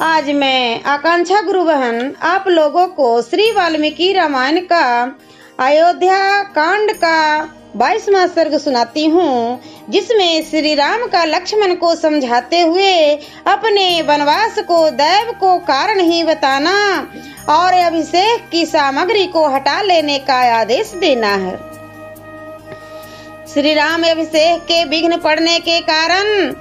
आज मैं आकांक्षा गुरु बहन आप लोगों को श्री वाल्मीकि रामायण का अयोध्या कांड का 22वां सर्ग सुनाती हूँ, जिसमें श्री राम का लक्ष्मण को समझाते हुए अपने वनवास को दैव को कारण ही बताना और अभिषेक की सामग्री को हटा लेने का आदेश देना है। श्री राम अभिषेक के विघ्न पड़ने के कारण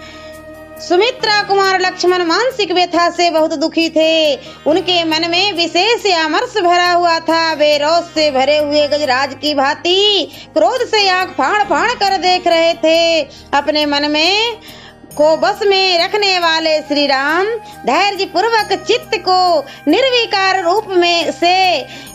सुमित्रा कुमार लक्ष्मण मानसिक व्यथा से बहुत दुखी थे। उनके मन में विशेष अमर्ष भरा हुआ था। वे रोष से भरे हुए गजराज की भांति क्रोध से आंख फाड़ फाड़ कर देख रहे थे। अपने मन में को बस में रखने वाले श्री राम धैर्य पूर्वक चित्त को निर्विकार रूप में से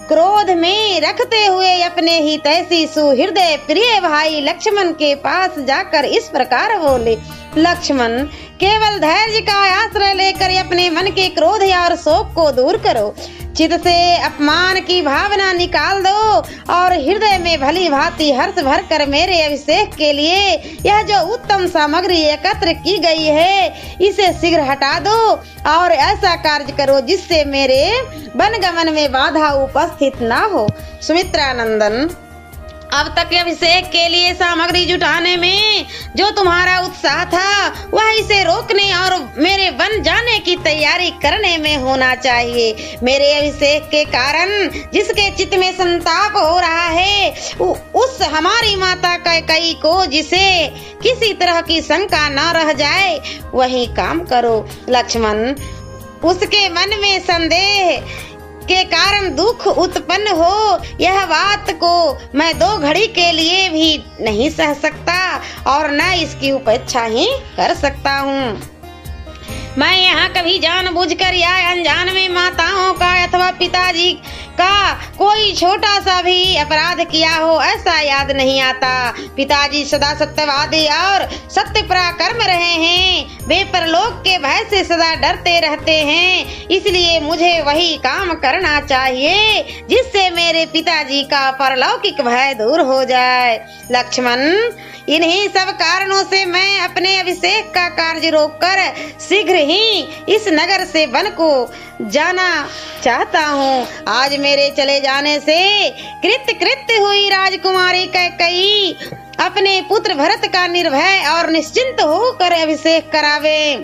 क्रोध में रखते हुए अपने ही तैसी सुहृदय प्रिय भाई लक्ष्मण के पास जाकर इस प्रकार बोले, लक्ष्मण, केवल धैर्य का आश्रय लेकर अपने मन के क्रोध और शोक को दूर करो। चित्त से अपमान की भावना निकाल दो और हृदय में भली भांति हर्ष भर कर मेरे अभिषेक के लिए यह जो उत्तम सामग्री एकत्र की गई है इसे शीघ्र हटा दो और ऐसा कार्य करो जिससे मेरे वनगमन में बाधा उपस्थित ना हो। सुमित्रा नंदन, अब तक अभिषेक के लिए सामग्री जुटाने में जो तुम्हारा उत्साह था वह इसे रोकने और मेरे वन जाने की तैयारी करने में होना चाहिए। मेरे अभिषेक के कारण जिसके चित्त में संताप हो रहा है उस हमारी माता कैकेयी को जिसे किसी तरह की शंका न रह जाए वही काम करो। लक्ष्मण, उसके मन में संदेह के कारण दुख उत्पन्न हो यह बात को मैं 2 घड़ी के लिए भी नहीं सह सकता और न इसकी उपेक्षा ही कर सकता हूँ। मैं यहाँ कभी जानबूझकर या अनजान में माताओं का अथवा पिताजी का कोई छोटा सा भी अपराध किया हो ऐसा याद नहीं आता। पिताजी सदा सत्यवादी और सत्य पराक्रम रहे हैं। वे परलोक के भय से सदा डरते रहते हैं, इसलिए मुझे वही काम करना चाहिए जिससे मेरे पिताजी का परलौकिक भय दूर हो जाए। लक्ष्मण, इन्हीं सब कारणों से मैं अपने अभिषेक का कार्य रोककर शीघ्र ही इस नगर से वन को जाना चाहता हूँ। आज मेरे चले जाने से कृत्य हुई राजकुमारी कैकेयी अपने पुत्र भरत का निर्भय और निश्चिंत होकर अभिषेक करावे।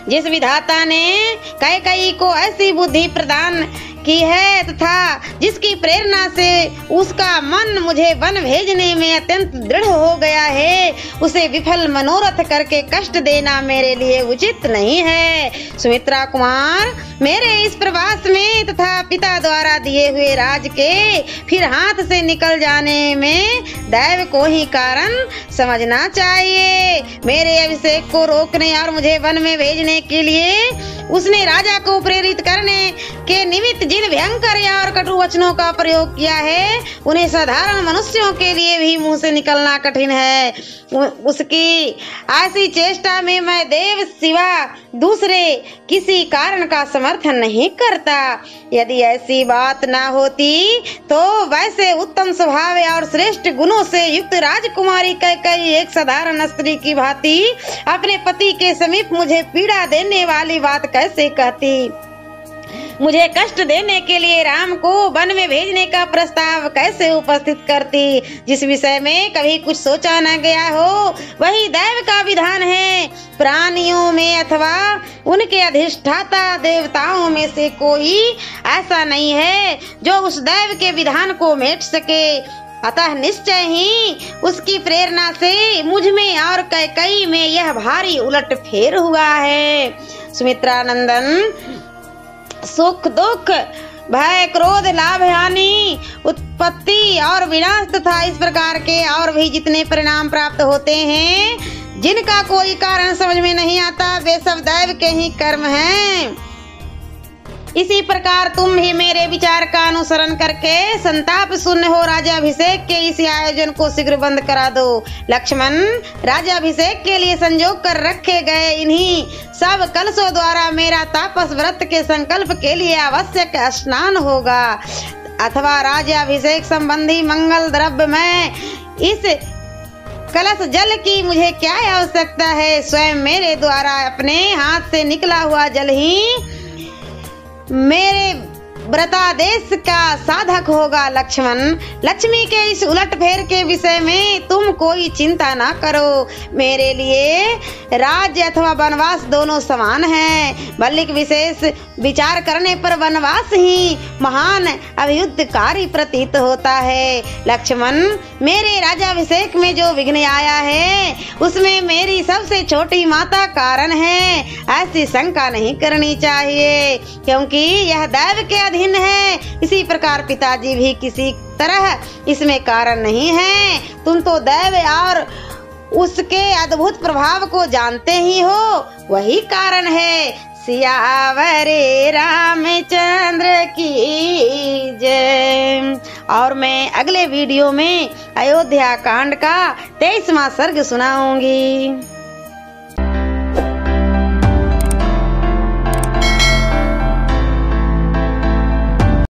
जिस विधाता ने कैकेयी को ऐसी बुद्धि प्रदान की है तथा जिसकी प्रेरणा से उसका मन मुझे वन भेजने में अत्यंत दृढ़ हो गया है उसे विफल मनोरथ करके कष्ट देना मेरे लिए उचित नहीं है। सुमित्रा कुमार, मेरे इस प्रवास में तथा पिता द्वारा दिए हुए राज के फिर हाथ से निकल जाने में दैव को ही कारण समझना चाहिए। मेरे अभिषेक को रोकने और मुझे वन में भेजने के लिए उसने राजा को प्रेरित करने के निमित्त जिन भयंकर और कटु वचनों का प्रयोग किया है उन्हें साधारण मनुष्यों के लिए भी मुंह से निकलना कठिन है। उसकी ऐसी चेष्टा में मैं देव सिवा दूसरे किसी कारण का समर्थन नहीं करता। यदि ऐसी बात ना होती तो वैसे उत्तम स्वभाव और श्रेष्ठ गुणों से युक्त राजकुमारी कैकेयी एक साधारण स्त्री की भांति अपने पति के समीप मुझे पीड़ा देने वाली बात कैसे कहती। मुझे कष्ट देने के लिए राम को वन में भेजने का प्रस्ताव कैसे उपस्थित करती। जिस विषय में कभी कुछ सोचा न गया हो वही दैव का विधान है। प्राणियों में अथवा उनके अधिष्ठाता देवताओं में से कोई ऐसा नहीं है जो उस दैव के विधान को मेट सके। अतः निश्चय ही उसकी प्रेरणा से मुझ में और कैकेयी में यह भारी उलट फेर हुआ है। सुमित्रा नंदन, सुख दुख भय क्रोध लाभ हानि उत्पत्ति और विनाश तथा इस प्रकार के और भी जितने परिणाम प्राप्त होते हैं जिनका कोई कारण समझ में नहीं आता वे सब दैव के ही कर्म हैं। इसी प्रकार तुम भी मेरे विचार का अनुसरण करके संताप शून्य हो राजाभिषेक के इस आयोजन को शीघ्र बंद करा दो। लक्ष्मण, राजाभिषेक के लिए संजोग कर रखे गए इन्हीं सब कलशों द्वारा मेरा तापस व्रत के संकल्प के लिए आवश्यक स्नान होगा अथवा राज्याभिषेक संबंधी मंगल द्रव्य मैं इस कलश जल की मुझे क्या आवश्यकता है, स्वयं मेरे द्वारा अपने हाथ से निकला हुआ जल ही मेरे व्रतादेश का साधक होगा। लक्ष्मण, लक्ष्मी के इस उलटफेर के विषय में तुम कोई चिंता ना करो। मेरे लिए राज्य अथवा वनवास दोनों समान हैं। बल्कि विशेष विचार करने पर वनवास ही महान अभियुद्धकारी प्रतीत होता है। लक्ष्मण, मेरे राजाभिषेक में जो विघ्न आया है उसमें मेरी सबसे छोटी माता कारण है, ऐसी शंका नहीं करनी चाहिए, क्योंकि यह दैव के अधीन है। इसी प्रकार पिताजी भी किसी तरह इसमें कारण नहीं है। तुम तो दैव और उसके अद्भुत प्रभाव को जानते ही हो, वही कारण है। सियावरे रामचंद्र की जय। और मैं अगले वीडियो में अयोध्या कांड का 23वां सर्ग सुनाऊंगी।